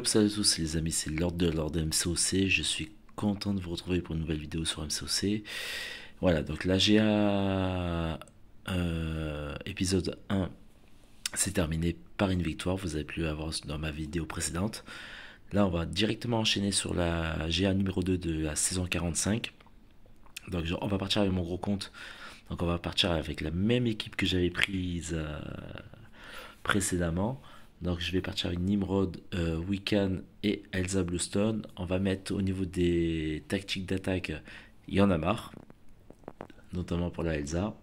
salut à tous les amis, c'est Lord de MCOC, je suis content de vous retrouver pour une nouvelle vidéo sur MCOC. Voilà, donc la GA épisode 1 c'est terminé par une victoire, vous avez pu avoir dans ma vidéo précédente. Là on va directement enchaîner sur la GA numéro 2 de la saison 45. Donc on va partir avec mon gros compte, donc on va partir avec la même équipe que j'avais prise précédemment. Donc je vais partir avec Nimrod, Wiccan et Elsa Bluestone. On va mettre au niveau des tactiques d'attaque, il y en a marre, notamment pour la Elsa.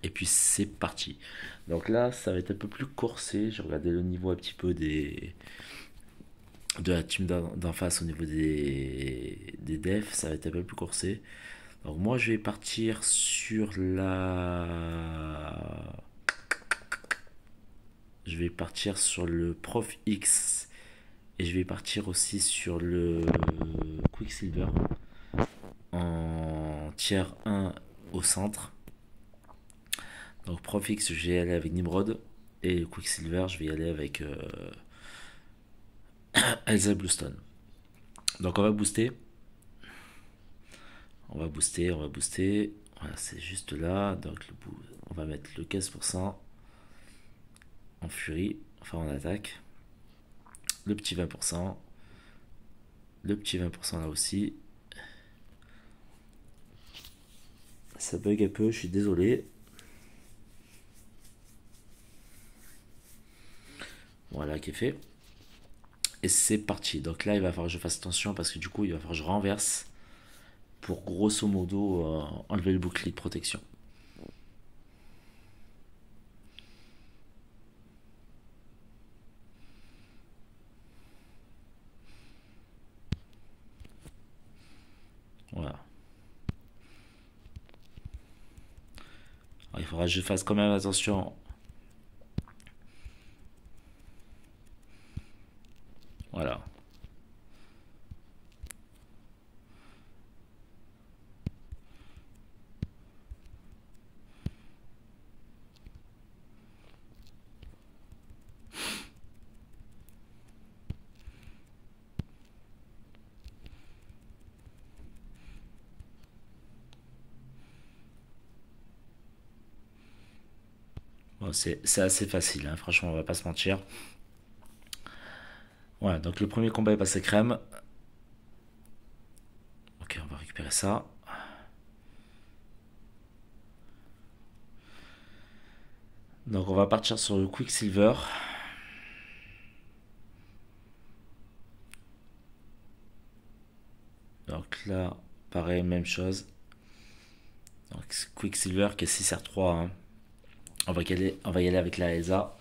Et puis c'est parti. Donc là, ça va être un peu plus corsé. J'ai regardé le niveau un petit peu de la team d'en face au niveau des defs. Ça va être un peu plus corsé. Donc moi, je vais partir sur la... Je vais partir sur le Prof X et je vais partir aussi sur le Quicksilver en tier 1 au centre. Donc Prof X, je vais y aller avec Nimrod et Quicksilver, je vais y aller avec Elsa Bluestone. Donc on va booster. On va booster, on va booster. Voilà, c'est juste là. Donc on va mettre le 15% en furie, enfin en attaque. Le petit 20%. Le petit 20% là aussi. Ça bug un peu, je suis désolé. Voilà qui est fait. Et c'est parti. Donc là, il va falloir que je fasse attention parce que du coup, il va falloir que je renverse pour grosso modo enlever le bouclier de protection. Voilà. Alors, il faudra que je fasse quand même attention. Voilà. Bon, c'est assez facile, hein. Franchement, on va pas se mentir. Voilà, donc le premier combat est passé crème. Ok, on va récupérer ça. Donc on va partir sur le Quicksilver. Donc là, pareil, même chose. Donc Quicksilver qui est 6R3. Hein. On va y aller avec la ESA.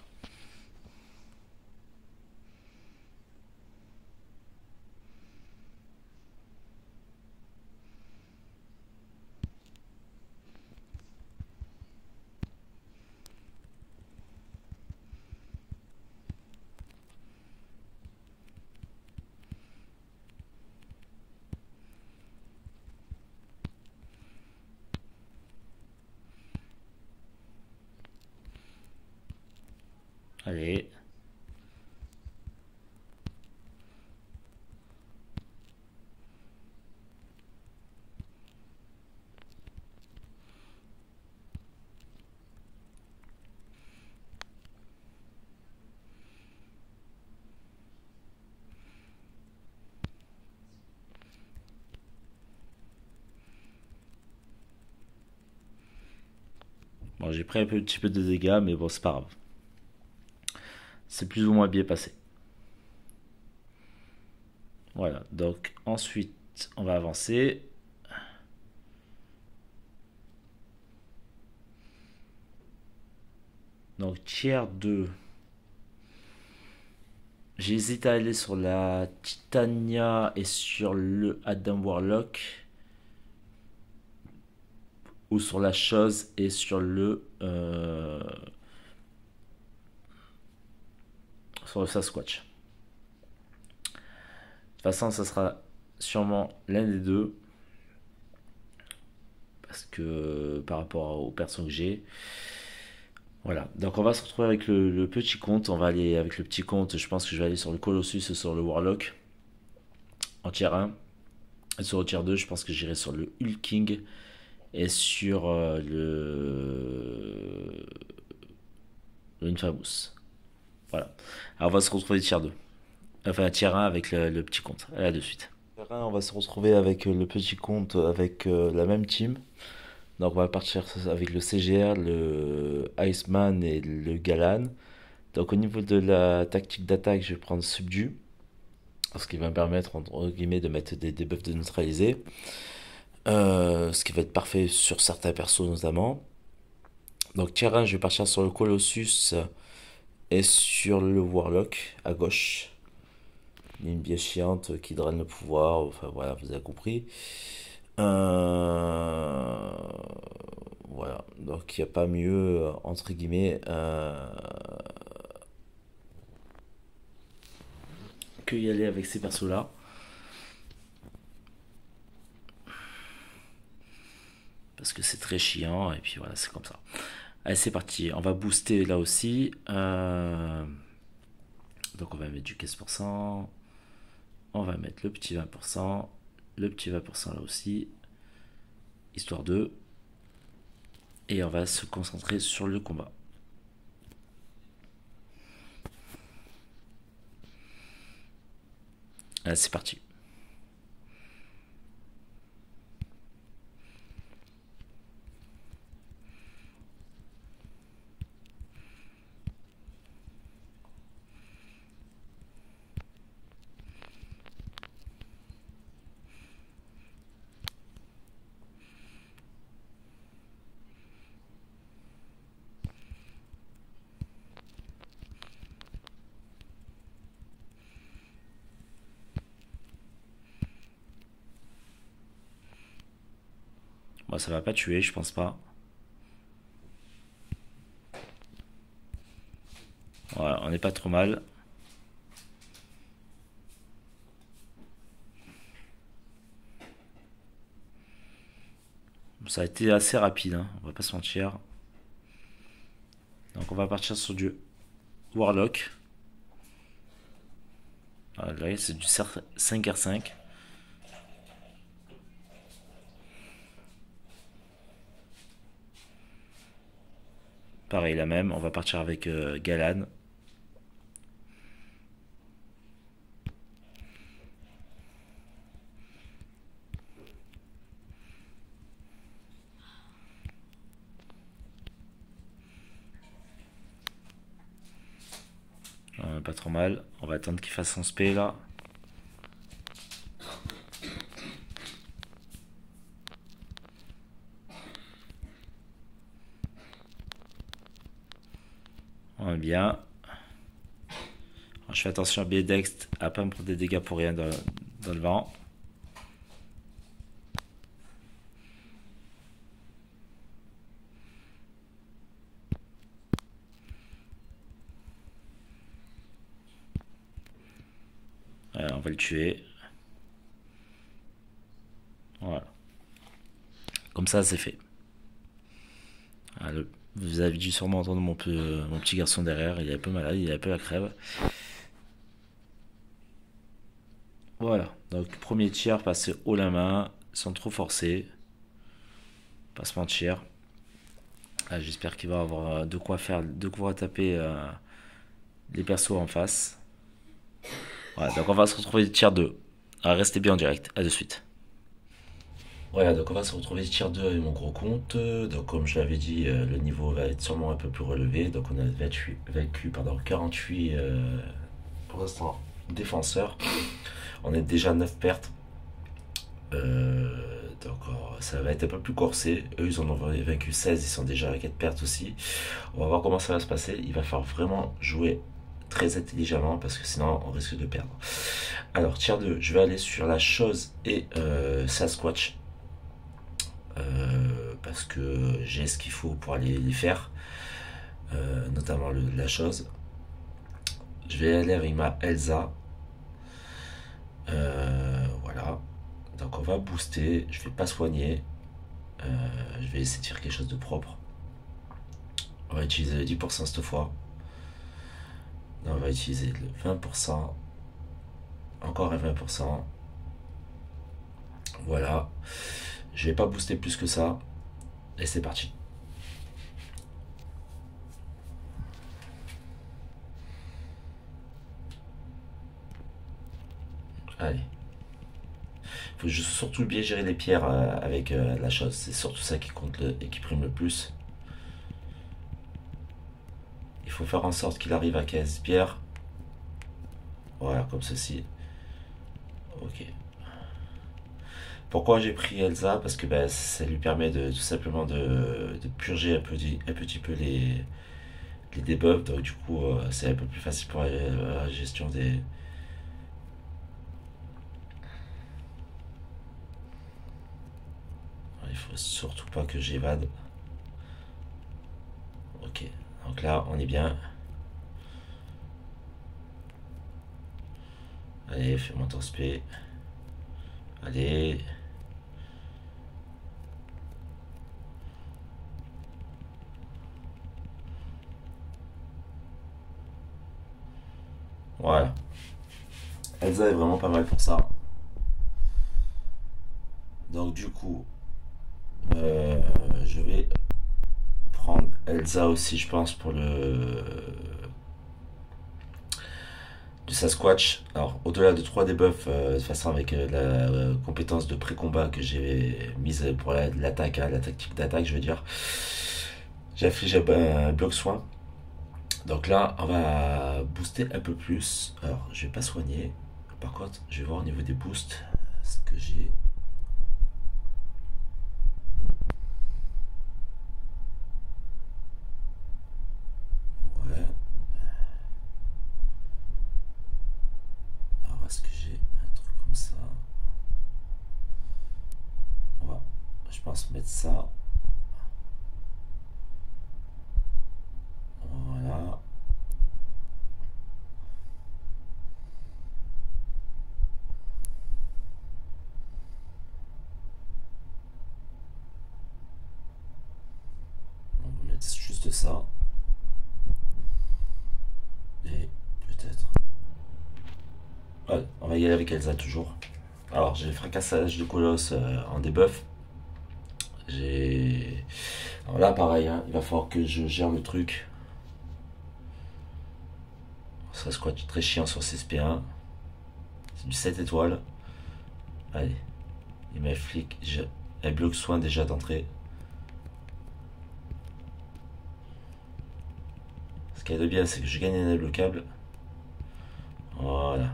Allez. Bon, j'ai pris un petit peu de dégâts, mais bon, c'est pas grave. C'est plus ou moins bien passé. Voilà, donc ensuite, on va avancer. Donc tiers 2. J'hésite à aller sur la Titania et sur le Adam Warlock. Ou sur la chose et sur sur le Sasquatch. De toute façon, ça sera sûrement l'un des deux. Parce que par rapport aux personnes que j'ai. Voilà, donc on va se retrouver avec le petit compte. On va aller avec le petit compte. Je pense que je vais aller sur le Colossus et sur le Warlock en tier 1. Et sur le tier 2, je pense que j'irai sur le Hulking et sur le Infamous. Voilà. Alors on va se retrouver tier 2. Enfin, tier 1 avec le petit compte. Allez, à de suite. Tier 1, on va se retrouver avec le petit compte avec la même team. Donc on va partir avec le CGR, le Iceman et le Galan. Donc au niveau de la tactique d'attaque, je vais prendre Subdue. Ce qui va me permettre, entre guillemets, de mettre des debuffs de neutraliser. Ce qui va être parfait sur certains persos notamment. Donc tier 1, je vais partir sur le Colossus et sur le Warlock à gauche. Une biais chiante qui draine le pouvoir, enfin voilà, vous avez compris. Voilà, donc il n'y a pas mieux, entre guillemets, que y aller avec ces persos-là. Parce que c'est très chiant, et puis voilà, c'est comme ça. Allez, c'est parti, on va booster là aussi. Donc on va mettre du 15%. On va mettre le petit 20%. Le petit 20% là aussi. Histoire de. Et on va se concentrer sur le combat. Allez, c'est parti. Bon, ça va pas tuer, je pense pas. Voilà, on n'est pas trop mal. Ça a été assez rapide, hein, on va pas se mentir. Donc on va partir sur du Warlock. Là, c'est du 5R5. Pareil, la même. On va partir avec Galan. Pas trop mal. On va attendre qu'il fasse son spé là. On est bien. Alors, je fais attention à Bdext à pas me prendre des dégâts pour rien dans le vent. On va le tuer. Voilà. Comme ça, c'est fait. Vous avez dû sûrement entendre mon petit garçon derrière. Il est un peu malade, il est un peu la crève. Voilà. Donc, premier tiers, passer haut la main, sans trop forcer. Pas se mentir. J'espère qu'il va avoir de quoi faire, de quoi taper les persos en face. Voilà, donc on va se retrouver tier 2. Restez bien en direct, à de suite. Voilà, donc on va se retrouver tier 2 avec mon gros compte. Donc comme je l'avais dit, le niveau va être sûrement un peu plus relevé. Donc on a vaincu 48 pour l'instant défenseurs. On est déjà 9 pertes. Donc ça va être un peu plus corsé. Eux ils en ont vaincu 16, ils sont déjà à 4 pertes aussi. On va voir comment ça va se passer. Il va falloir vraiment jouer très intelligemment parce que sinon on risque de perdre. Alors tier 2, je vais aller sur la chose et Sasquatch. Parce que j'ai ce qu'il faut pour aller les faire, notamment la chose. Je vais aller avec ma Elsa. Voilà. Donc on va booster. Je vais pas soigner. Je vais essayer de faire quelque chose de propre. va utiliser le 10% cette fois. Là, on va utiliser le 20%. Encore un 20%. Voilà. Je vais pas booster plus que ça. Et c'est parti. Allez. Faut juste surtout bien gérer les pierres avec la chose. C'est surtout ça qui compte et qui prime le plus. Il faut faire en sorte qu'il arrive à 15 pierres. Voilà, comme ceci. Ok. Pourquoi j'ai pris Elsa? Parce que ben, ça lui permet de tout simplement de purger un petit peu les debuffs. Donc du coup, c'est un peu plus facile pour la gestion des... Il faut surtout pas que j'évade. Ok. Donc là, on est bien. Allez, fais-moi ton spé. Allez. Voilà. Elsa est vraiment pas mal pour ça. Donc du coup, je vais prendre Elsa aussi, je pense, pour du Sasquatch. Alors, au-delà de 3 debuffs, de toute façon, avec la compétence de pré-combat que j'ai mise pour l'attaque, la tactique d'attaque, je veux dire, j'affiche un bloc soin. Donc là, on va booster un peu plus. Alors, je vais pas soigner. Par contre, je vais voir au niveau des boosts ce que j'ai. Ouais. Alors, est-ce que j'ai un truc comme ça? On va, je pense, mettre ça. Voilà. On va mettre juste ça. Et peut-être... Ouais, on va y aller avec Elsa toujours. Alors, j'ai le fracassage de colosse en debuff. J'ai... Alors là, pareil, hein, il va falloir que je gère le truc. Ça squat très chiant sur CSP1. C'est du 7 étoiles. Allez. Il m'inflique. Elle bloque soin déjà d'entrée. Ce qu'il y a de bien, c'est que je gagne un débloquable. Voilà.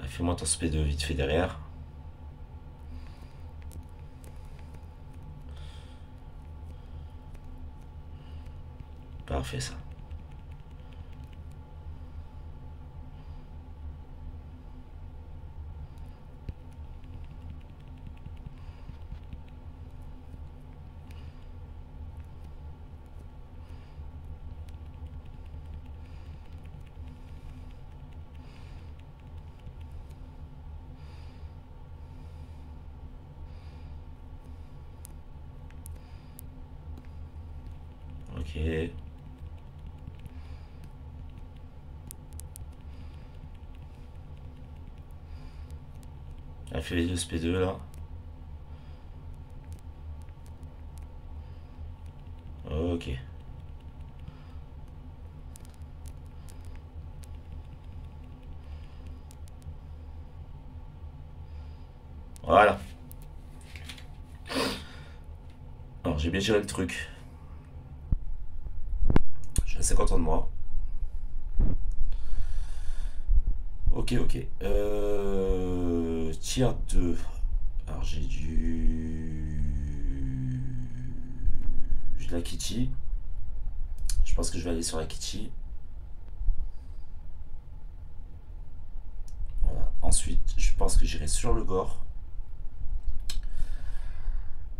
Fais-moi ton SP2 vite fait derrière. Parfait ça. Ok. Elle fait les deux SP2 là. Ok. Voilà. Alors j'ai bien géré le truc. Je suis assez content de moi. Ok, ok. Tier 2. Alors j'ai la Kitty. Je pense que je vais aller sur la Kitty. Voilà. Ensuite, je pense que j'irai sur le gore.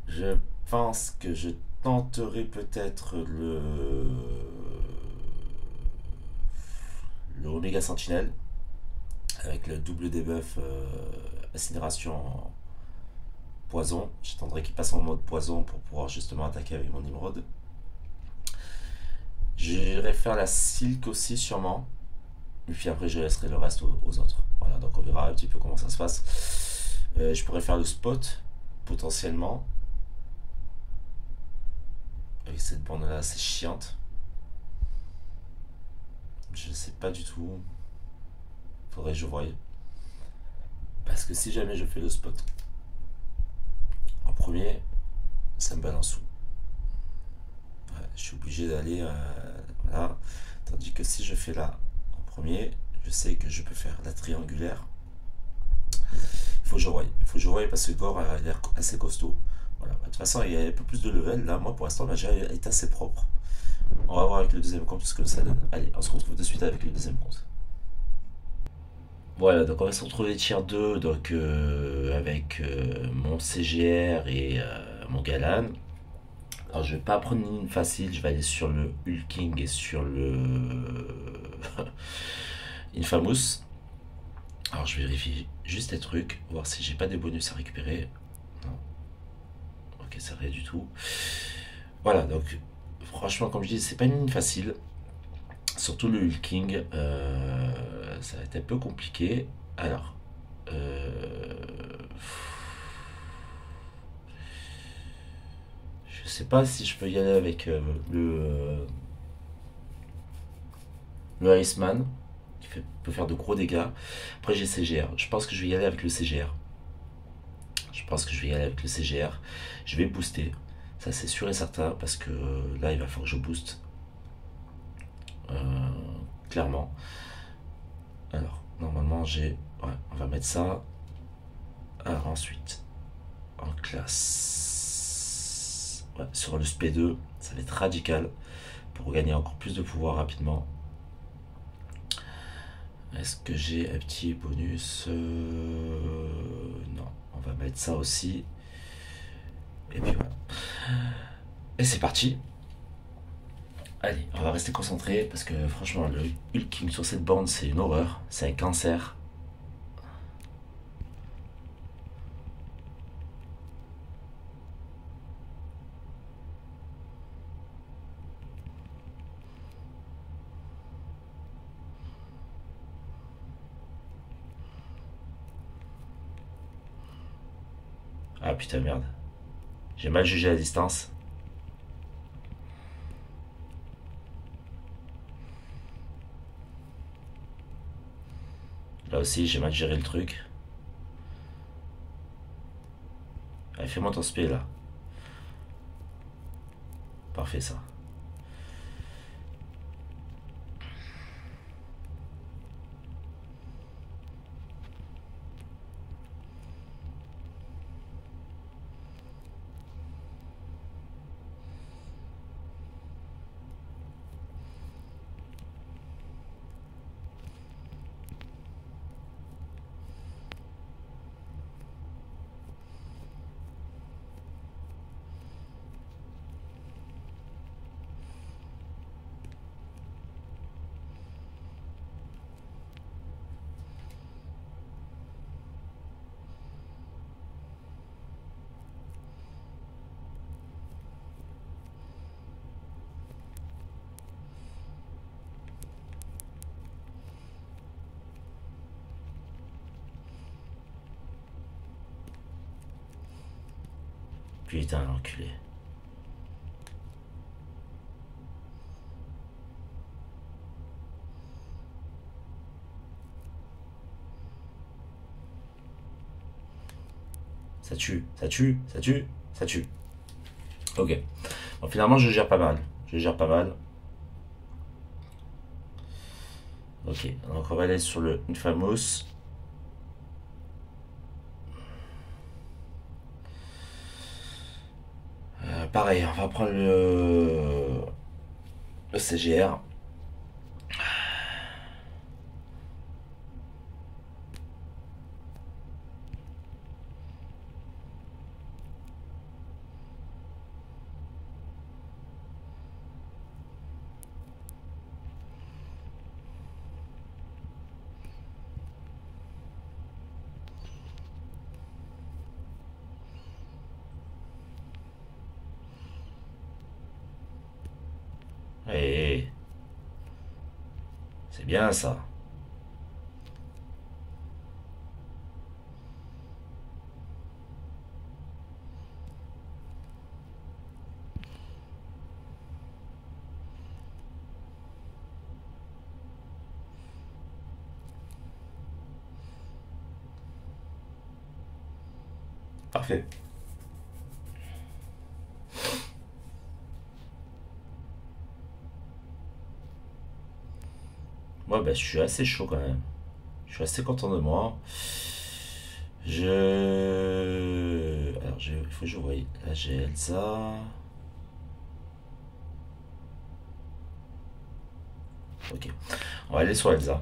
Je pense que je tenterai peut-être le Omega Sentinelle avec le double debuff incinération poison. J'attendrai qu'il passe en mode poison pour pouvoir justement attaquer avec mon émeraude. J'irai faire la silk aussi sûrement. Et puis après je laisserai le reste aux autres. Voilà, donc on verra un petit peu comment ça se passe. Je pourrais faire le spot potentiellement. Avec cette bande là, c'est chiante. Je sais pas du tout. Faudrait que je voie. Parce que si jamais je fais le spot en premier, ça me balance où. Ouais, je suis obligé d'aller là. Tandis que si je fais là en premier, je sais que je peux faire la triangulaire. Il faut que je voie. Il faut que je voie parce que Gore a l'air assez costaud. Voilà. De toute façon, il y a un peu plus de level. Là, moi, pour l'instant, ma GA est assez propre. On va voir avec le deuxième compte ce que ça donne. Allez, on se retrouve de suite avec le deuxième compte. Voilà, donc on va se retrouver tier 2 donc, avec mon CGR et mon Galan. Alors je vais pas prendre une ligne facile, je vais aller sur le Hulking et sur le Infamous. Alors je vérifie juste des trucs, voir si j'ai pas des bonus à récupérer. Non. Ok, c'est rien du tout. Voilà, donc franchement, comme je dis, c'est pas une ligne facile. Surtout le Hulking, ça va être un peu compliqué. Alors, je sais pas si je peux y aller avec le Iceman, peut faire de gros dégâts. Après, j'ai CGR. Je pense que je vais y aller avec le CGR. Je pense que je vais y aller avec le CGR. Je vais booster. Ça, c'est sûr et certain. Parce que là, il va falloir que je booste. Euh, Clairement. Alors, normalement, j'ai. Ouais, on va mettre ça. Alors, ensuite, en classe. Ouais, sur le SP2, ça va être radical. Pour gagner encore plus de pouvoir rapidement. Est-ce que j'ai un petit bonus Non, on va mettre ça aussi. Et puis voilà. Et c'est parti. Allez, on va rester concentré parce que franchement, le hulking sur cette bande, c'est une horreur. C'est un cancer. Ah putain, merde. J'ai mal jugé la distance. Là aussi, j'ai mal géré le truc. Allez, fais-moi ton spé là. Parfait ça. Putain, l'enculé. Ça tue, ça tue, ça tue, ça tue. Ok. Bon, finalement, je gère pas mal. Je gère pas mal. Ok, donc on va aller sur le Infamous. Pareil, on va prendre le CGR. Et bien ça. Parfait. Moi, bah, je suis assez chaud quand même. Je suis assez content de moi. Alors, il faut que je voie. Là, j'ai Elsa. Ok. On va aller sur Elsa.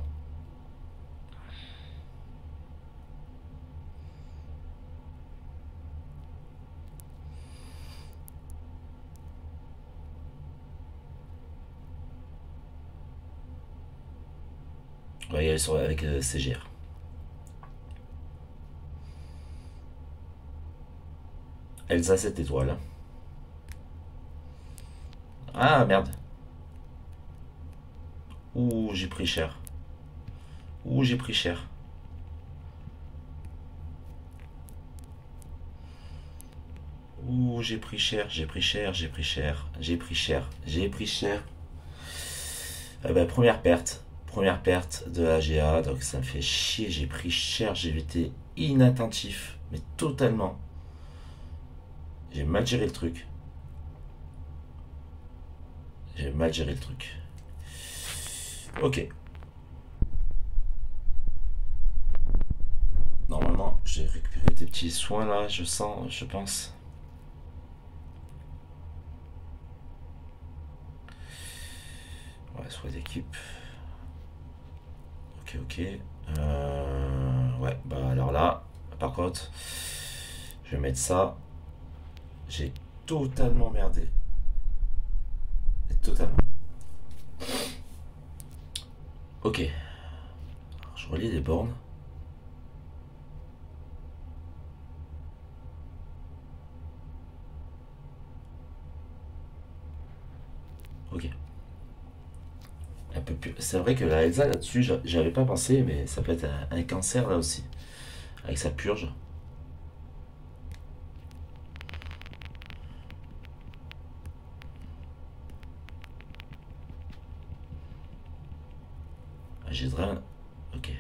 On va y aller avec CGR. Elsa, cette étoile. Ah, merde. Ouh, j'ai pris cher. Ouh, j'ai pris cher. Ouh, j'ai pris cher, j'ai pris cher, j'ai pris cher, j'ai pris cher, j'ai pris cher. Bah, première perte. Première perte de AGA, donc ça me fait chier, j'ai pris cher, j'ai été inattentif, mais totalement. J'ai mal géré le truc. J'ai mal géré le truc. Ok. Normalement, j'ai récupéré des petits soins là, je sens, je pense. Ouais, soins d'équipe. Ok, ok. Ouais, bah alors là, par contre, je vais mettre ça. J'ai totalement merdé. Et totalement. Ok. Alors, je relis les bornes. Ok. Un peu plus. C'est vrai que la Elsa là-dessus, j'avais pas pensé, mais ça peut être un cancer là aussi. Avec sa purge. J'ai drain. Ok.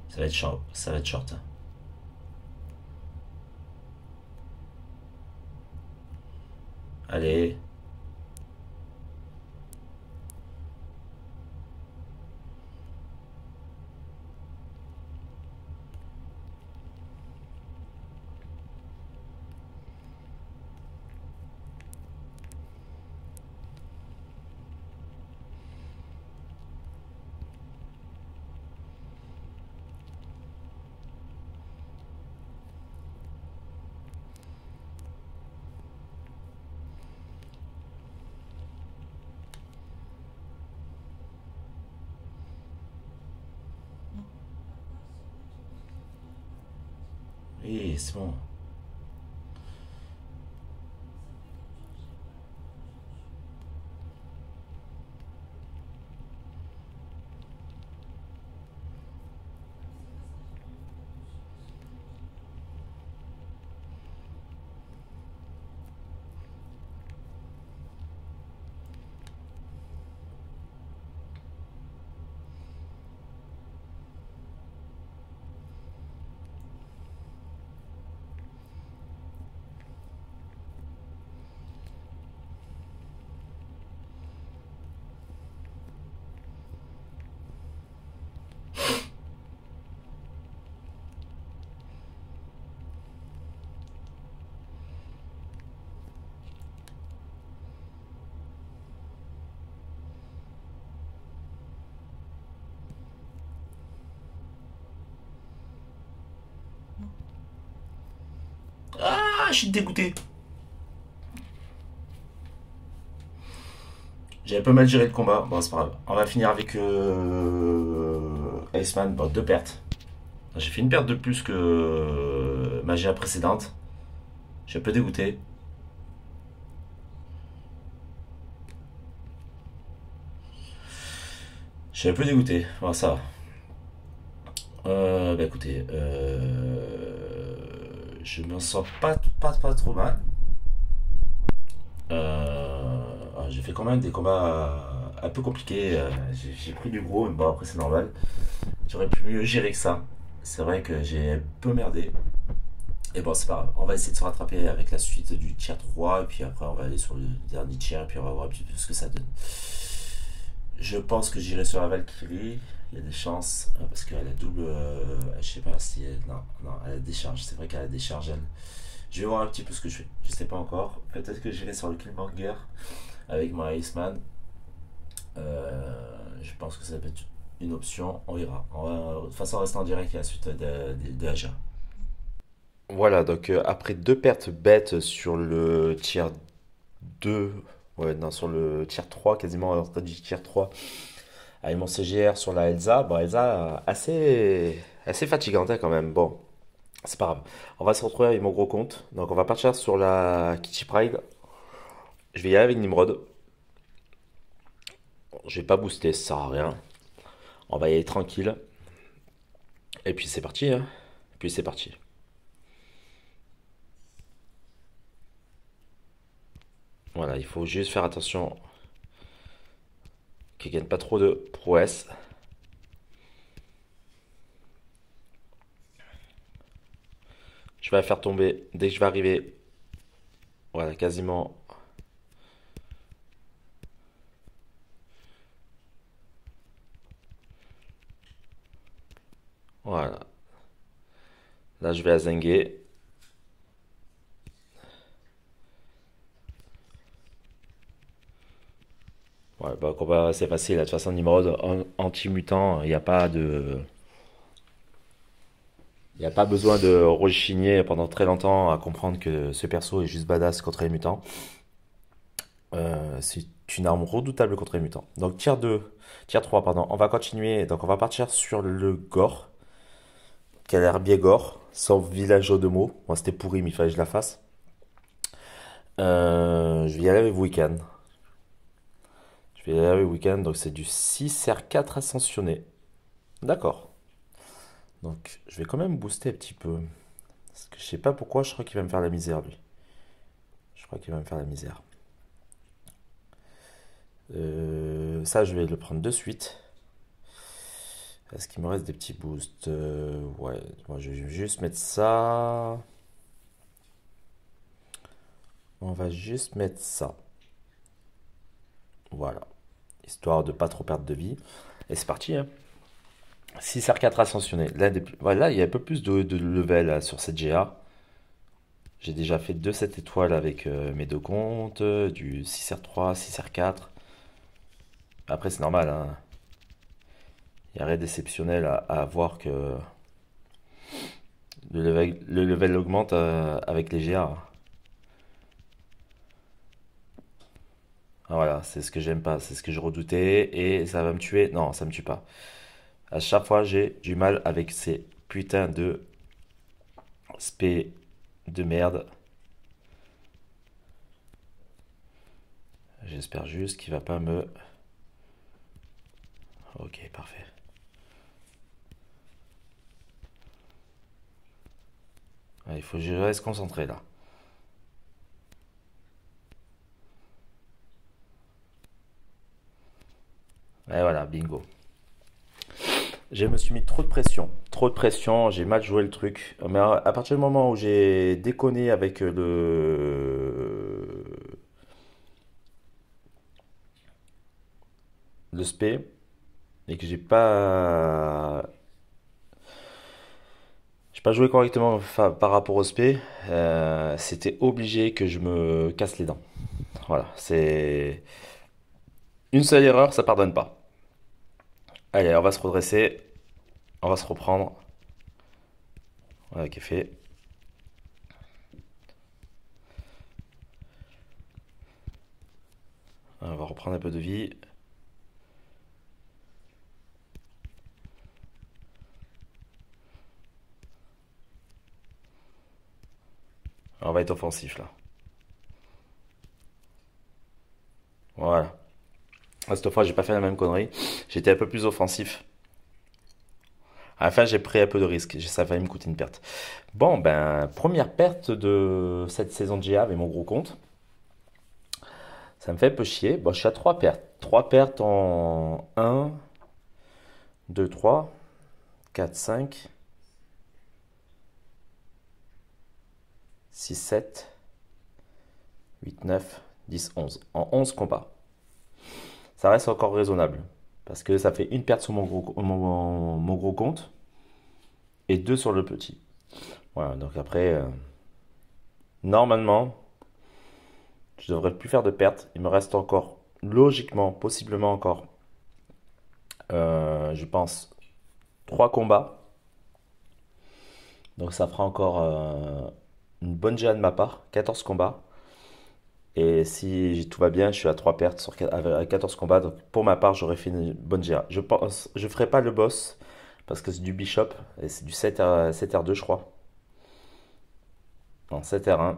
Ça va être short. Ça va être short. Allez. Oui, c'est bon. Ah, je suis dégoûté. J'ai un peu mal géré le combat. Bon, c'est pas grave. On va finir avec Iceman. Bon, deux pertes. J'ai fait une perte de plus que ma GA précédente. Je suis un peu dégoûté. Je suis un peu dégoûté. Bon, ça va. Bah écoutez, je me sens pas trop mal. J'ai fait quand même des combats un peu compliqués. J'ai pris du gros, mais bon, après c'est normal. J'aurais pu mieux gérer que ça. C'est vrai que j'ai un peu merdé. Et bon, c'est pas grave. On va essayer de se rattraper avec la suite du tier 3. Et puis après, on va aller sur le dernier tier. Et puis on va voir un petit peu ce que ça donne. Je pense que j'irai sur la Valkyrie. Il y a des chances. Parce qu'elle a double. Je sais pas si. Non, non, elle a décharge. C'est vrai qu'elle a décharge, elle. Je vais voir un petit peu ce que je fais. Je sais pas encore. Peut-être que j'irai sur le Killmonger avec mon Iceman. Je pense que ça peut être une option. On verra. On va, de toute façon, on reste en direct à la suite de AGA. Voilà, donc après deux pertes bêtes sur le tier 2, ouais, non, sur le tier 3, quasiment à l'entrée du tier 3, avec mon CGR sur la Elsa, bon, Elsa, assez fatigante hein, quand même. Bon, c'est pas grave. On va se retrouver avec mon gros compte. Donc, on va partir sur la Kitty Pride. Je vais y aller avec Nimrod. Je vais pas booster, ça sert à rien. On va y aller tranquille. Et puis c'est parti, hein. Et puis c'est parti. Voilà, il faut juste faire attention qu'il ne gagne pas trop de prouesse. Je vais la faire tomber dès que je vais arriver. Voilà, quasiment. Voilà. Là, je vais la zinguer. Ouais, bah, combat assez facile. De toute façon, Nimrod, anti-mutant, il n'y a pas de. Il n'y a pas besoin de rechigner pendant très longtemps à comprendre que ce perso est juste badass contre les mutants. C'est une arme redoutable contre les mutants. Donc tier 2, tier 3, pardon. On va continuer. Donc on va partir sur le gore, qui a l'air bien gore, sans village de mots. Moi c'était pourri, mais il fallait que je la fasse. Je vais y aller avec Weekend. Je vais y aller avec Weekend, donc c'est du 6 R4 ascensionné. D'accord. Donc je vais quand même booster un petit peu. Parce que je sais pas pourquoi, je crois qu'il va me faire la misère lui. Je crois qu'il va me faire la misère. Ça, je vais le prendre de suite. Est-ce qu'il me reste des petits boosts? Ouais, moi je vais juste mettre ça. On va juste mettre ça. Voilà. Histoire de pas trop perdre de vie. Et c'est parti. Hein. 6 R4 ascensionné. Voilà, il y a un peu plus de level sur cette GA. J'ai déjà fait 7 étoiles avec mes deux comptes. Du 6R3, 6R4. Après, c'est normal. Hein. Il n'y a rien d'exceptionnel à voir que le level augmente avec les GA. Ah, voilà, c'est ce que j'aime pas, c'est ce que je redoutais et ça va me tuer. Non, ça me tue pas. À chaque fois, j'ai du mal avec ces putains de spé de merde. J'espère juste qu'il va pas me... Ok, parfait. Ah, il faut que je reste concentré là. Et voilà, bingo. Je me suis mis trop de pression. Trop de pression, j'ai mal joué le truc. Mais à partir du moment où j'ai déconné avec le spé et que j'ai pas joué correctement par rapport au spé, c'était obligé que je me casse les dents. Voilà, c'est une seule erreur, ça pardonne pas. Allez, on va se redresser, on va se reprendre. Voilà, qui est fait. On va reprendre un peu de vie. On va être offensif là. Voilà. Cette fois, j'ai pas fait la même connerie. J'étais un peu plus offensif. À la fin, j'ai pris un peu de risque. Ça a failli me coûter une perte. Bon, ben, première perte de cette saison de GA avec mon gros compte. Ça me fait un peu chier. Bon, je suis à 3 pertes. 3 pertes en 1, 2, 3, 4, 5, 6, 7, 8, 9, 10, 11. En 11 combats. Ça reste encore raisonnable. Parce que ça fait une perte sur mon gros compte et 2 sur le petit. Voilà, donc après, normalement, je devrais plus faire de pertes. Il me reste encore, logiquement, possiblement encore, je pense, 3 combats. Donc ça fera encore une bonne GA de ma part, 14 combats. Et si tout va bien, je suis à 3 pertes avec 14 combats. Donc pour ma part, j'aurais fait une bonne GA. Je pense, je ferai pas le boss parce que c'est du Bishop et c'est du 7R2, je crois. Non, 7R1.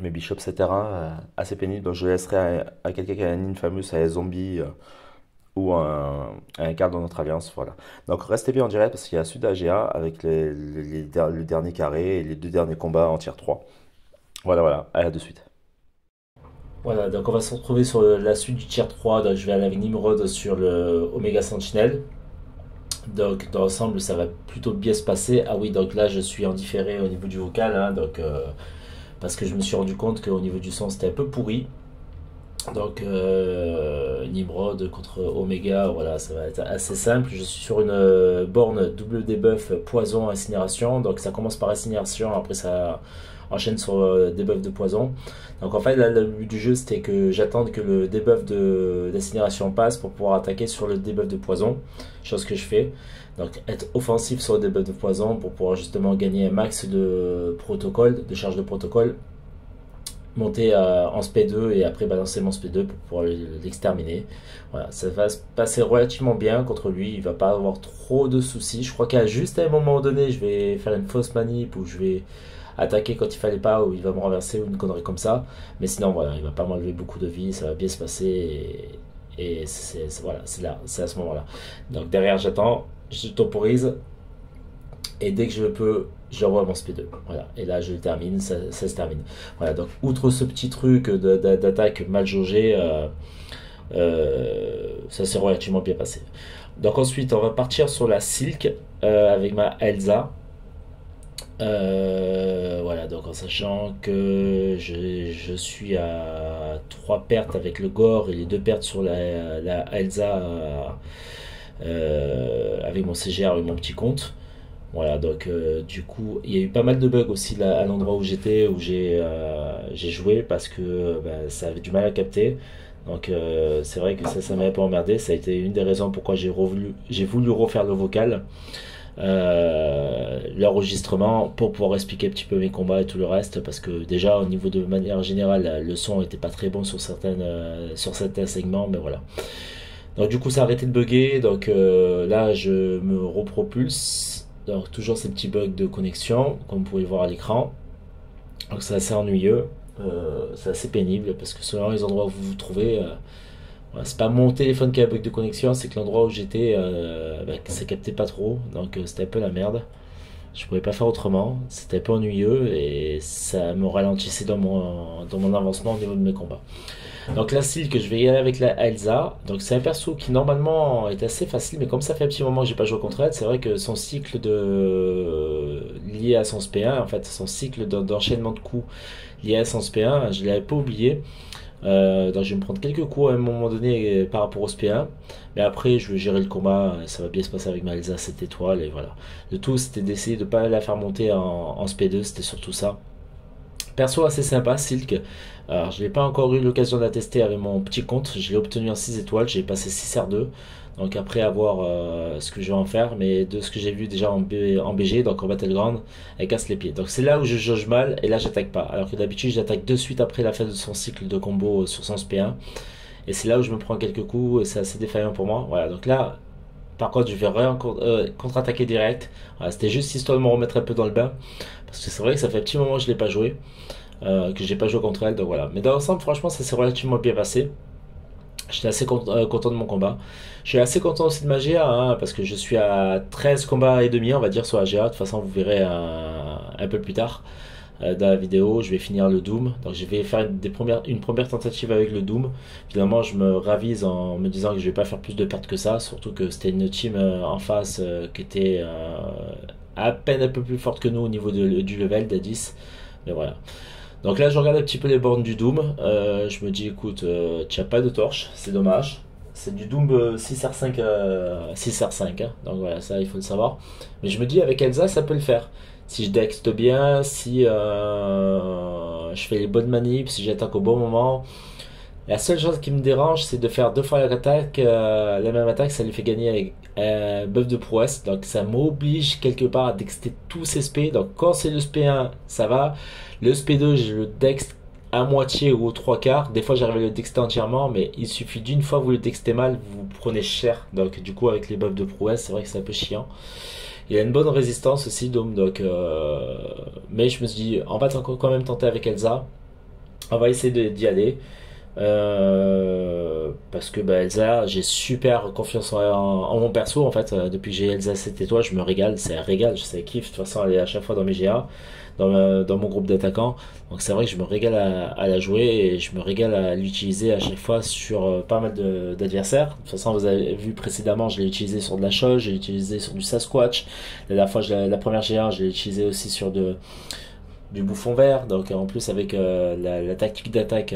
Mais Bishop 7R1, assez pénible. Donc je laisserai à quelqu'un qui a une Infamous, à un zombie ou un card dans notre alliance. Voilà. Donc restez bien en direct parce qu'il y a Sud AGA avec le dernier carré et les 2 derniers combats en tier 3. Voilà, voilà. Allez, à de suite. Voilà, donc on va se retrouver sur la suite du tier 3. Donc je vais aller avec Nimrod sur le Omega Sentinel. Donc dans l'ensemble, ça va plutôt bien se passer. Ah oui, donc là je suis en différé au niveau du vocal, hein, donc, parce que je me suis rendu compte qu'au niveau du son c'était un peu pourri. Donc Nimrod contre Omega, voilà, ça va être assez simple. Je suis sur une borne double debuff poison incinération. Donc ça commence par incinération, après ça enchaîne sur debuff de poison. Donc en fait là, le but du jeu c'était que j'attende que le debuff d'incinération passe pour pouvoir attaquer sur le debuff de poison. Chose que je fais. Donc être offensif sur le debuff de poison pour pouvoir justement gagner un max de protocole, de charge de protocole, monter en SP2 et après balancer mon SP2 pour pouvoir l'exterminer. Voilà, ça va se passer relativement bien contre lui, il va pas avoir trop de soucis. Je crois qu'à juste à un moment donné, je vais faire une fausse manip ou je vais attaquer quand il fallait pas ou il va me renverser ou une connerie comme ça. Mais sinon, voilà, il va pas m'enlever beaucoup de vie, ça va bien se passer et voilà, c'est là, c'est à ce moment-là. Donc derrière, j'attends, je temporise et dès que je peux, je revois mon SP2. Voilà. Et là, je le termine, ça se termine. Voilà. Donc, outre ce petit truc d'attaque mal jaugé, ça s'est relativement bien passé. Donc, ensuite, on va partir sur la Silk avec ma Elsa. Voilà. Donc, en sachant que je suis à 3 pertes avec le Gore et les 2 pertes sur la Elsa avec mon CGR et mon petit compte. Voilà, donc du coup, il y a eu pas mal de bugs aussi là, à l'endroit où j'étais, où j'ai joué parce que ça avait du mal à capter. Donc c'est vrai que ça m'avait pas emmerdé. Ça a été une des raisons pourquoi j'ai voulu refaire le vocal, l'enregistrement pour pouvoir expliquer un petit peu mes combats et tout le reste. Parce que déjà, au niveau de manière générale, le son était pas très bon sur certains segments, mais voilà. Donc du coup, ça a arrêté de bugger. Donc là, je me repropulse. Donc toujours ces petits bugs de connexion, comme vous pouvez voir à l'écran. Donc c'est assez ennuyeux, c'est assez pénible parce que selon les endroits où vous vous trouvez, voilà, c'est pas mon téléphone qui a un bug de connexion, c'est que l'endroit où j'étais, ça captait pas trop, donc c'était un peu la merde. Je pouvais pas faire autrement, c'était un peu ennuyeux et ça me ralentissait dans mon avancement au niveau de mes combats. Donc la Silk, que je vais y aller avec la Elsa. Donc c'est un perso qui normalement est assez facile, mais comme ça fait un petit moment que j'ai pas joué contre elle, c'est vrai que son cycle lié à son SP1, en fait son cycle d'enchaînement de coups lié à son SP1, je l'avais pas oublié. Donc je vais me prendre quelques coups à un moment donné par rapport au SP1, mais après je vais gérer le combat, ça va bien se passer avec ma Elsa 7 étoiles et voilà. Le tout c'était d'essayer de pas la faire monter en SP2, c'était surtout ça. Perso assez sympa, Silk. Alors, je n'ai pas encore eu l'occasion de la tester avec mon petit compte. Je l'ai obtenu en 6 étoiles. J'ai passé 6R2. Donc, après avoir ce que je vais en faire, mais de ce que j'ai vu déjà en BG, donc en Battleground, elle casse les pieds. Donc, c'est là où je jauge mal et là, j'attaque pas. Alors que d'habitude, j'attaque de suite après la fin de son cycle de combo sur son SP1. et c'est là où je me prends quelques coups et c'est assez défaillant pour moi. Voilà, donc là, par contre, je vais contre-attaquer direct. Voilà, c'était juste histoire de me remettre un peu dans le bain, parce que c'est vrai que ça fait un petit moment que je l'ai pas joué, que j'ai pas joué contre elle, donc voilà. Mais dans l'ensemble, franchement, ça s'est relativement bien passé. J'étais assez content de mon combat. Je suis assez content aussi de ma GA, hein, parce que je suis à 13 combats et demi, on va dire, sur la GA. De toute façon, vous verrez un peu plus tard dans la vidéo. Je vais finir le Doom. Donc, je vais faire une première tentative avec le Doom. Finalement, je me ravise en me disant que je vais pas faire plus de pertes que ça. Surtout que c'était une team en face qui était à peine un peu plus forte que nous au niveau du level des 10. Mais voilà. Donc là, je regarde un petit peu les bornes du Doom. Je me dis, écoute, tu n'as pas de torche, c'est dommage. C'est du Doom 6R5, 6R5 hein. Donc voilà, ça, il faut le savoir. Mais je me dis, avec Elsa, ça peut le faire. Si je dexte bien, si je fais les bonnes manips, si j'attaque au bon moment. La seule chose qui me dérange, c'est de faire deux fois l'attaque, la même attaque, ça lui fait gagner un buff de prouesse. Donc ça m'oblige quelque part à dexter tous ses SP. Donc quand c'est le SP1, ça va. Le SP2, je le dexte à moitié ou aux trois quarts. Des fois, j'arrive à le dexter entièrement, mais il suffit d'une fois vous le dextez mal, vous prenez cher. Donc du coup, avec les buffs de prouesse, c'est vrai que c'est un peu chiant. Il a une bonne résistance aussi, Dome. Donc, mais je me suis dit, on va quand même tenter avec Elsa. On va essayer d'y aller. Parce que bah, Elsa, j'ai super confiance en mon perso en fait. Depuis que j'ai Elsa 7 étoiles, je me régale, c'est un régal, je sais kiffe. De toute façon, elle est à chaque fois dans mes GA, dans mon groupe d'attaquants. Donc c'est vrai que je me régale à la jouer et je me régale à l'utiliser à chaque fois sur pas mal d'adversaires. De toute façon, vous avez vu précédemment, je l'ai utilisé sur de la chose, je l'ai utilisé sur du Sasquatch. La dernière fois, la première GA, je l'ai utilisé aussi sur du bouffon vert. Donc en plus avec la tactique d'attaque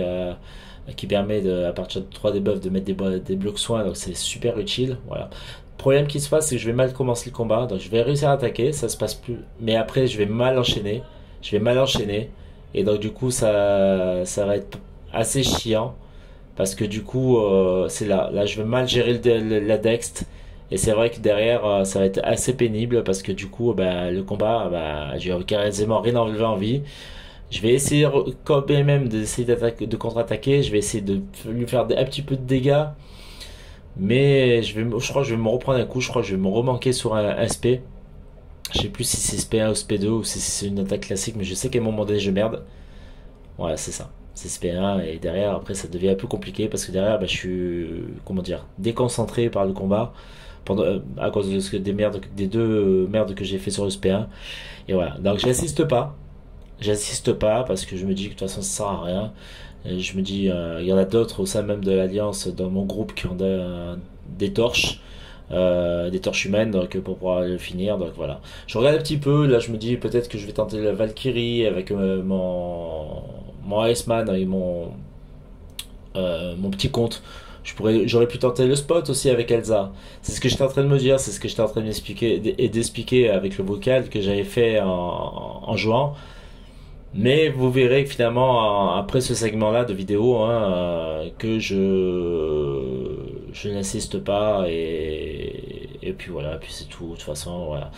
qui permet à partir de 3 debuffs de mettre des blocs soins, donc c'est super utile. Voilà. Le problème qui se passe, c'est que je vais mal commencer le combat, donc je vais réussir à attaquer, ça se passe plus, mais après je vais mal enchaîner, et donc du coup ça va être assez chiant, parce que du coup c'est là je vais mal gérer la dext, et c'est vrai que derrière ça va être assez pénible, parce que du coup bah, le combat, bah, j'ai quasiment rien enlevé en vie. Je vais essayer quand même d'essayer de contre-attaquer. Je vais essayer de lui faire un petit peu de dégâts. Mais je crois que je vais me reprendre un coup. Je crois que je vais me remanquer sur un SP. Je sais plus si c'est SP1 ou SP2 ou si c'est une attaque classique. Mais je sais qu'à un moment donné, je merde. Voilà, c'est ça. C'est SP1. Et derrière, après, ça devient un peu compliqué. Parce que derrière, bah, je suis, comment dire, déconcentré par le combat. À cause des deux merdes que j'ai fait sur le SP1. Et voilà. Donc, j'assiste pas. J'assiste pas parce que je me dis que de toute façon ça sert à rien. Et je me dis, il y en a d'autres au sein même de l'Alliance dans mon groupe qui ont des torches humaines donc, pour pouvoir le finir. Donc voilà. Je regarde un petit peu, là je me dis peut-être que je vais tenter la Valkyrie avec mon Iceman et mon petit compte. J'aurais pu tenter le spot aussi avec Elsa. C'est ce que j'étais en train de me dire, c'est ce que j'étais en train d'expliquer avec le vocal que j'avais fait en jouant. Mais vous verrez que finalement, après ce segment-là de vidéo, hein, que je n'insiste pas et puis voilà, puis c'est tout. De toute façon, voilà.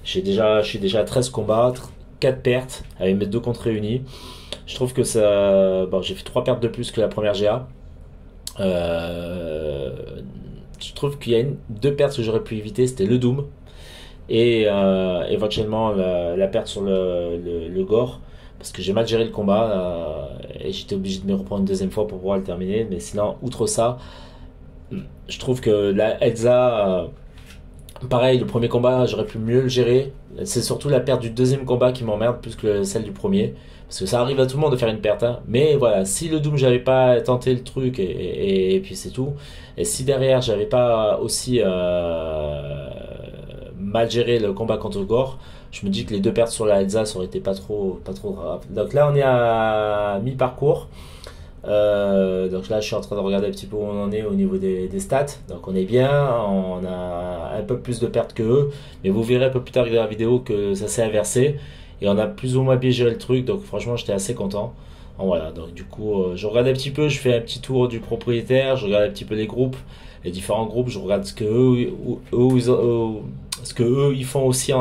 Je suis déjà à 13 combats, 4 pertes avec mes deux comptes réunis. Je trouve que ça, bon, j'ai fait 3 pertes de plus que la première GA. Euh, je trouve qu'il y a deux pertes que j'aurais pu éviter, c'était le Doom et éventuellement la perte sur le Gore, parce que j'ai mal géré le combat et j'étais obligé de me reprendre une deuxième fois pour pouvoir le terminer. Mais sinon, outre ça, je trouve que la Elsa, pareil, le premier combat, j'aurais pu mieux le gérer. C'est surtout la perte du deuxième combat qui m'emmerde plus que celle du premier. Parce que ça arrive à tout le monde de faire une perte, hein. Mais voilà, si le Doom, j'avais pas tenté le truc et puis c'est tout. Et si derrière, j'avais pas aussi mal géré le combat contre Gore, je me dis que les deux pertes sur la Elsa, ça aurait été pas trop grave. Donc là, on est à mi-parcours. Donc là, je suis en train de regarder un petit peu où on en est au niveau des stats. Donc on est bien, on a un peu plus de pertes que eux, mais vous verrez un peu plus tard dans la vidéo que ça s'est inversé et on a plus ou moins bien géré le truc. Donc franchement, j'étais assez content. Donc, voilà, donc du coup, je regarde un petit peu, je fais un petit tour du propriétaire, je regarde un petit peu les groupes, les différents groupes, je regarde ce que eux ils font aussi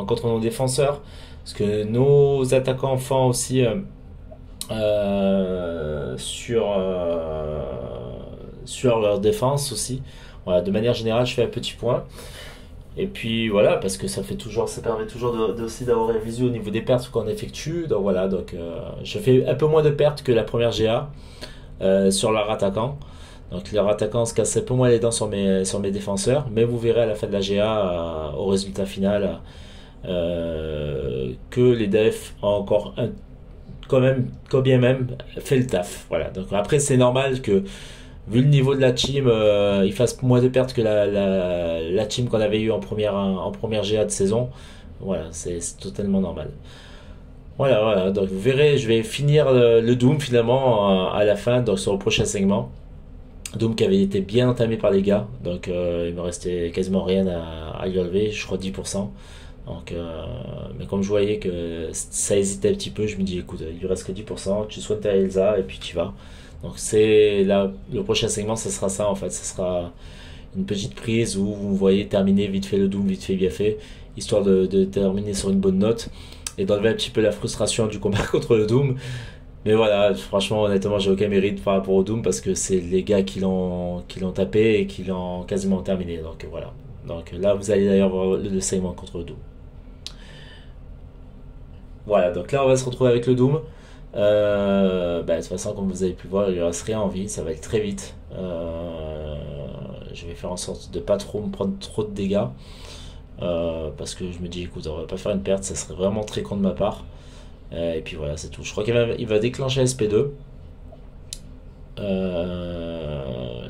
contre nos défenseurs, ce que nos attaquants font aussi sur sur leur défense aussi. Voilà, de manière générale, je fais un petit point. Et puis voilà, parce que ça permet toujours aussi d'avoir un visu au niveau des pertes qu'on effectue. Donc voilà, je fais un peu moins de pertes que la première GA sur leur attaquant. Donc leur attaquant se casse un peu moins les dents sur mes défenseurs, mais vous verrez à la fin de la GA, au résultat final, que les devs ont encore quand même, quand bien même, fait le taf. Voilà. Donc après, c'est normal que vu le niveau de la team, ils fassent moins de pertes que la team qu'on avait eu en première GA de saison. Voilà, c'est totalement normal. Voilà, voilà. Donc vous verrez, je vais finir le Doom finalement à la fin, donc sur le prochain segment. Doom qui avait été bien entamé par les gars, donc il me restait quasiment rien à y enlever, je crois 10%. Donc, mais comme je voyais que ça hésitait un petit peu, je me dis écoute, il lui reste que 10%, tu soignes ta Elsa et puis tu vas. Donc c'est là, le prochain segment, ce sera ça en fait, ce sera une petite prise où vous voyez terminer vite fait le Doom, vite fait bien fait, histoire de terminer sur une bonne note et d'enlever un petit peu la frustration du combat contre le Doom. Mais voilà, franchement, honnêtement, j'ai aucun mérite par rapport au Doom parce que c'est les gars qui l'ont tapé et qui l'ont quasiment terminé. Donc voilà. Donc là, vous allez d'ailleurs voir le segment contre le Doom. Voilà, donc là, on va se retrouver avec le Doom. De toute façon, comme vous avez pu voir, il ne reste rien en vie, ça va aller très vite. Je vais faire en sorte de pas trop me prendre trop de dégâts. Parce que je me dis, écoute, on va pas faire une perte, ça serait vraiment très con de ma part. Et puis voilà, c'est tout. Je crois il va déclencher SP2.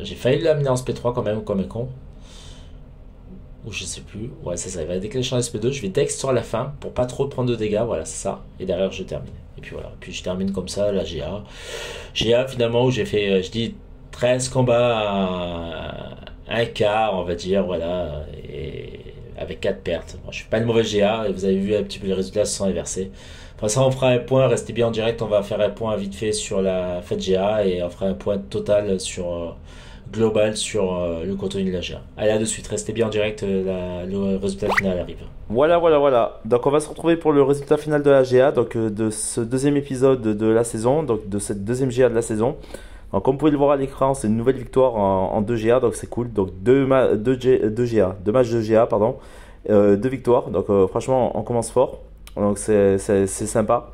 J'ai failli l'amener en SP3 quand même, comme un con. Ou je sais plus. Ouais, c'est ça. Il va déclencher en SP2. Je vais Dex sur la fin pour pas trop prendre de dégâts. Voilà, c'est ça. Et derrière, je termine. Et puis voilà. Puis je termine comme ça la GA. GA finalement où j'ai fait, je dis, 13 combats à un quart, on va dire. Voilà. Et avec 4 pertes. Bon, je suis pas une mauvaise GA. Et vous avez vu un petit peu les résultats se sont inversés. Enfin, ça, on fera un point. Restez bien en direct. On va faire un point vite fait sur la fête GA. Et on fera un point total sur global sur le contenu de la GA. Allez, à de suite, restez bien en direct, le résultat final arrive. Voilà, voilà, voilà. Donc on va se retrouver pour le résultat final de la GA, donc de ce deuxième épisode de la saison, donc de cette deuxième GA de la saison. Donc comme vous pouvez le voir à l'écran, c'est une nouvelle victoire en 2 GA, donc c'est cool. Donc 2 matchs de GA, pardon, 2 victoires. Donc franchement, on commence fort. Donc c'est sympa.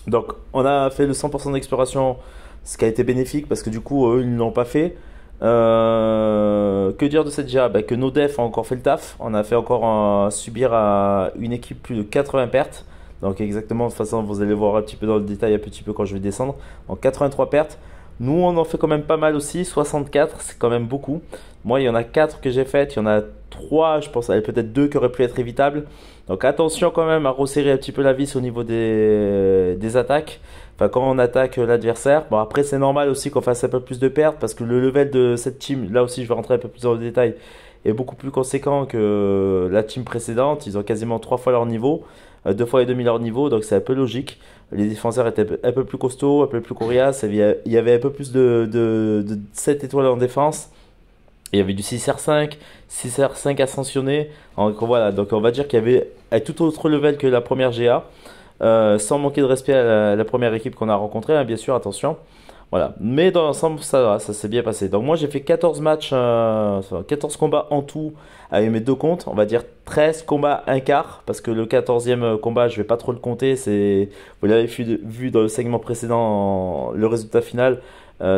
Donc on a fait le 100% d'exploration, ce qui a été bénéfique parce que du coup, eux, ils ne l'ont pas fait. Que dire de cette GA? Que nos devs ont encore fait le taf. On a fait encore subir à une équipe plus de 80 pertes. Donc exactement, de toute façon, vous allez voir un petit peu dans le détail, un petit peu quand je vais descendre. En 83 pertes. Nous, on en fait quand même pas mal aussi. 64, c'est quand même beaucoup. Moi, il y en a 4 que j'ai faites. Il y en a 3, je pense, peut-être 2 qui auraient pu être évitables. Donc attention quand même à resserrer un petit peu la vis au niveau des attaques. Enfin, quand on attaque l'adversaire. Bon, après, c'est normal aussi qu'on fasse un peu plus de pertes parce que le level de cette team, là aussi, je vais rentrer un peu plus dans le détail, est beaucoup plus conséquent que la team précédente. Ils ont quasiment 3 fois leur niveau, 2 fois et demi leur niveau, donc c'est un peu logique. Les défenseurs étaient un peu plus costauds, un peu plus coriaces. Il y avait un peu plus de 7 étoiles en défense. Il y avait du 6R5, 6R5 ascensionné. Donc voilà, donc on va dire qu'il y avait un tout autre level que la première GA. Sans manquer de respect à la première équipe qu'on a rencontrée, hein, bien sûr, attention. Voilà. Mais dans l'ensemble, ça s'est bien passé. Donc moi, j'ai fait 14 matchs, 14 combats en tout avec mes deux comptes. On va dire 13 combats, un quart. Parce que le 14e combat, je vais pas trop le compter. Vous l'avez vu dans le segment précédent, le résultat final.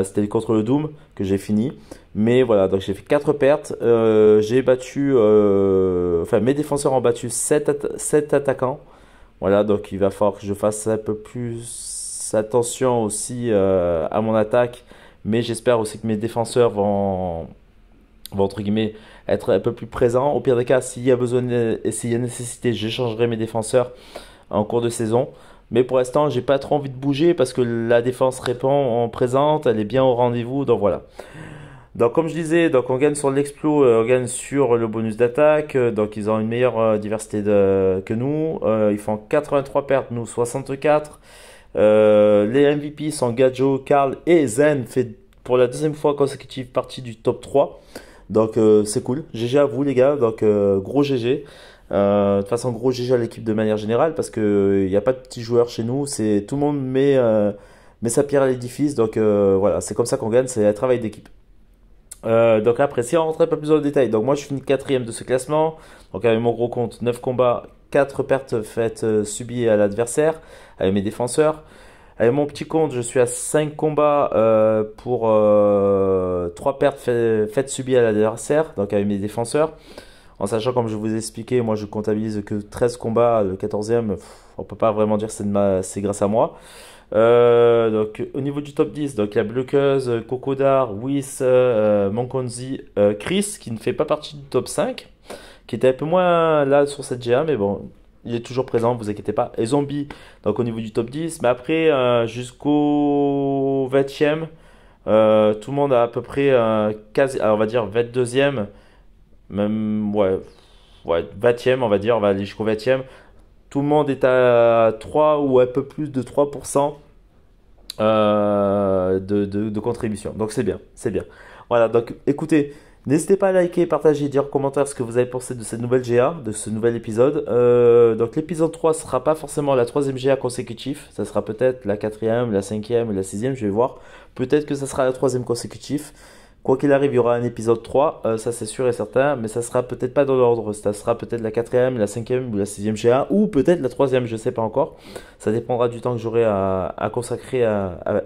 C'était contre le Doom que j'ai fini. Mais voilà, donc j'ai fait 4 pertes. J'ai battu... mes défenseurs ont battu 7 attaquants. Voilà, donc il va falloir que je fasse un peu plus attention aussi à mon attaque. Mais j'espère aussi que mes défenseurs vont entre guillemets être un peu plus présents. Au pire des cas, s'il y a besoin et s'il y a nécessité, j'échangerai mes défenseurs en cours de saison. Mais pour l'instant, j'ai pas trop envie de bouger parce que la défense répond en présente, elle est bien au rendez-vous. Donc voilà. Donc comme je disais, donc on gagne sur l'explo, on gagne sur le bonus d'attaque, donc ils ont une meilleure diversité que nous. Ils font 83 pertes, nous 64. Les MVP sont Gadjo, Karl et Zen, fait pour la deuxième fois consécutive partie du top 3. Donc c'est cool. GG à vous les gars, donc gros GG. De toute façon gros GG à l'équipe de manière générale parce que il n'y a pas de petits joueurs chez nous, c'est tout le monde met sa pierre à l'édifice. Donc voilà, c'est comme ça qu'on gagne, c'est un travail d'équipe. Donc après, si on rentre un peu plus dans le détail, donc moi je finis quatrième de ce classement. Donc avec mon gros compte, 9 combats, 4 pertes faites subies à l'adversaire, avec mes défenseurs. Avec mon petit compte, je suis à 5 combats pour 3 pertes faites subies à l'adversaire, donc avec mes défenseurs. En sachant, comme je vous ai expliqué, moi je comptabilise que 13 combats, le 14e, on peut pas vraiment dire que c'est grâce à moi. Donc au niveau du top 10, donc il y a Bloqueuse, Cocodar, Whis, Monkonzi, Chris qui ne fait pas partie du top 5, qui était un peu moins là sur cette GA, mais bon, il est toujours présent, vous inquiétez pas. Et Zombie, donc au niveau du top 10, mais après jusqu'au 20e, tout le monde a à peu près quasi, alors on va dire 22e, même ouais 20e, on va dire, on va aller jusqu'au 20e. Tout le monde est à 3 ou un peu plus de 3% de contribution. Donc c'est bien, c'est bien. Voilà, donc écoutez, n'hésitez pas à liker, partager, dire en commentaire ce que vous avez pensé de cette nouvelle GA, de ce nouvel épisode. Donc l'épisode 3 ne sera pas forcément la troisième GA consécutive, ça sera peut-être la quatrième, la cinquième, la sixième, je vais voir. Peut-être que ça sera la troisième consécutive. Quoi qu'il arrive, il y aura un épisode 3, ça c'est sûr et certain, mais ça sera peut-être pas dans l'ordre, ça sera peut-être la quatrième, la cinquième ou la sixième GA, ou peut-être la troisième, je sais pas encore. Ça dépendra du temps que j'aurai à consacrer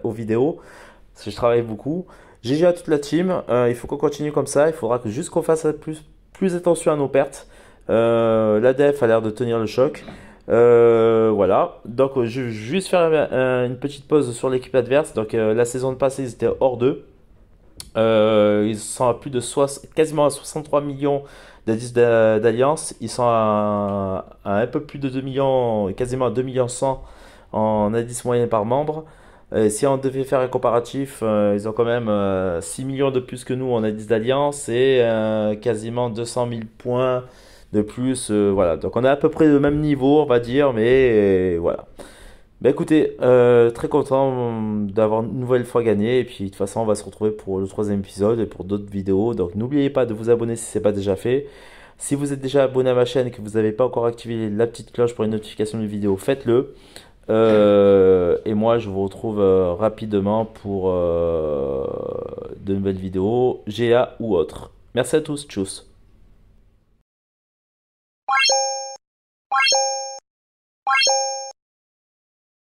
aux vidéos, parce que je travaille beaucoup. GG à toute la team, il faut qu'on continue comme ça, il faudra que juste qu'on fasse plus attention à nos pertes. La def a l'air de tenir le choc. Voilà, donc je vais juste faire une petite pause sur l'équipe adverse. Donc la saison passée, ils étaient hors 2. Ils sont à plus de quasiment à 63 millions d'indices d'alliance. Ils sont à un peu plus de 2 millions, quasiment à 2 millions 100 en indice moyen par membre. Et si on devait faire un comparatif, ils ont quand même 6 millions de plus que nous en indice d'alliance et quasiment 200 000 points de plus. Voilà, donc on est à peu près au même niveau, on va dire, mais voilà. Bah écoutez, très content d'avoir une nouvelle fois gagné et puis de toute façon on va se retrouver pour le troisième épisode et pour d'autres vidéos. Donc n'oubliez pas de vous abonner si ce n'est pas déjà fait. Si vous êtes déjà abonné à ma chaîne et que vous n'avez pas encore activé la petite cloche pour les notifications de vidéos, faites-le. Et moi je vous retrouve rapidement pour de nouvelles vidéos, GA ou autres. Merci à tous, tchuss.